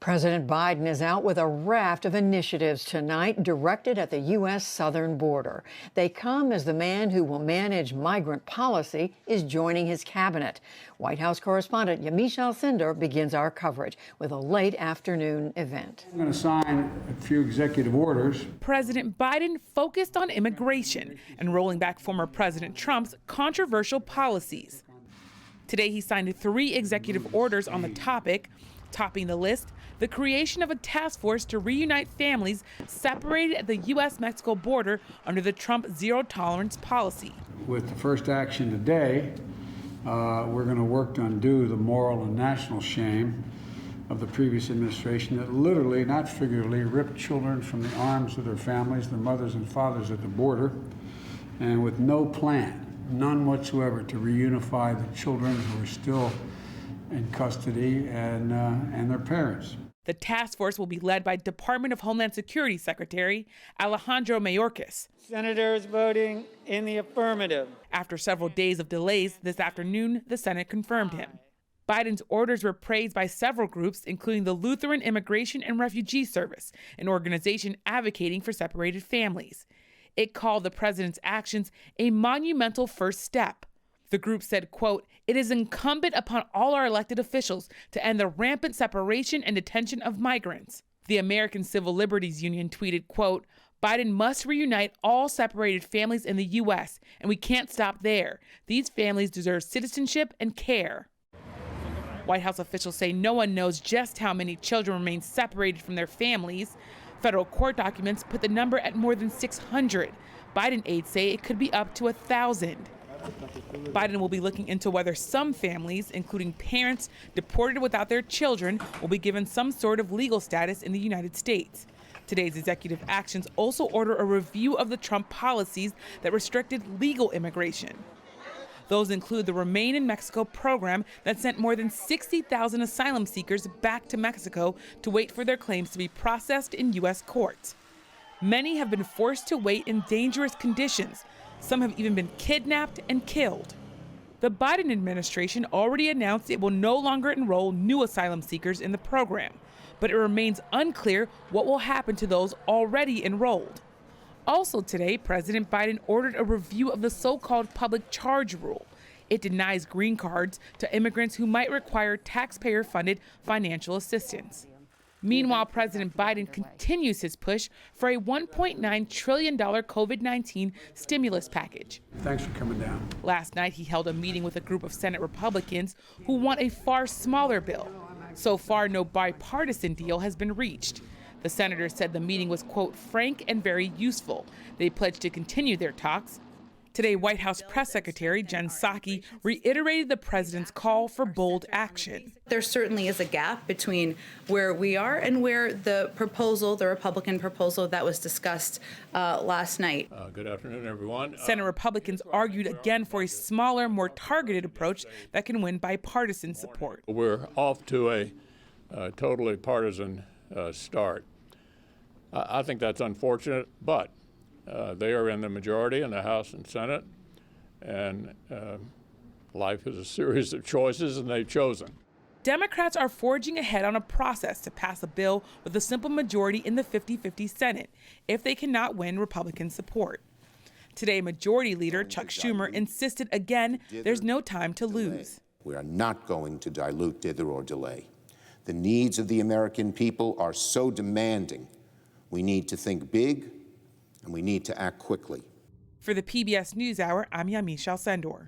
President Biden is out with a raft of initiatives tonight directed at the U.S. southern border. They come as the man who will manage migrant policy is joining his cabinet. White House correspondent Yamiche Alcindor begins our coverage with a late afternoon event. I'm going to sign a few executive orders. President Biden focused on immigration and rolling back former President Trump's controversial policies. Today, he signed 3 executive orders on the topic. Topping the list, the creation of a task force to reunite families separated at the U.S.-Mexico border under the Trump zero-tolerance policy. With the first action today, we're going to work to undo the moral and national shame of the previous administration that literally, not figuratively, ripped children from the arms of their families, their mothers and fathers at the border, and with no plan, none whatsoever, to reunify the children who are still in custody and their parents. The task force will be led by Department of Homeland Security Secretary Alejandro Mayorkas. Senators voting in the affirmative. After several days of delays, this afternoon, the Senate confirmed him. Biden's orders were praised by several groups, including the Lutheran Immigration and Refugee Service, an organization advocating for separated families. It called the president's actions a monumental first step. The group said, quote, "It is incumbent upon all our elected officials to end the rampant separation and detention of migrants." The American Civil Liberties Union tweeted, quote, "Biden must reunite all separated families in the U.S., and we can't stop there. These families deserve citizenship and care." White House officials say no one knows just how many children remain separated from their families. Federal court documents put the number at more than 600. Biden aides say it could be up to 1,000. Biden will be looking into whether some families, including parents deported without their children, will be given some sort of legal status in the United States. Today's executive actions also order a review of the Trump policies that restricted legal immigration. Those include the Remain in Mexico program that sent more than 60,000 asylum seekers back to Mexico to wait for their claims to be processed in U.S. courts. Many have been forced to wait in dangerous conditions. Some have even been kidnapped and killed. The Biden administration already announced it will no longer enroll new asylum seekers in the program, but it remains unclear what will happen to those already enrolled. Also today, President Biden ordered a review of the so-called public charge rule. It denies green cards to immigrants who might require taxpayer-funded financial assistance. Meanwhile, President Biden continues his push for a $1.9 trillion COVID-19 stimulus package. Thanks for coming down. Last night, he held a meeting with a group of Senate Republicans who want a far smaller bill. So far, no bipartisan deal has been reached. The senators said the meeting was, quote, frank and very useful. They pledged to continue their talks. Today, White House Press Secretary Jen Psaki reiterated the president's call for bold action. There certainly is a gap between where we are and where the Republican proposal that was discussed last night. Good afternoon, everyone. Senate Republicans argued again for a smaller, more targeted approach that can win bipartisan support. We're off to a totally partisan start. I think that's unfortunate, but they are in the majority in the House and Senate, and life is a series of choices, and they've chosen. Democrats are forging ahead on a process to pass a bill with a simple majority in the 50-50 Senate if they cannot win Republican support. Today, Majority Leader Chuck Schumer insisted again there's no time to lose. We are not going to dilute, dither, or delay. The needs of the American people are so demanding. We need to think big, and we need to act quickly. For the PBS NewsHour, I'm Yamiche Alcindor.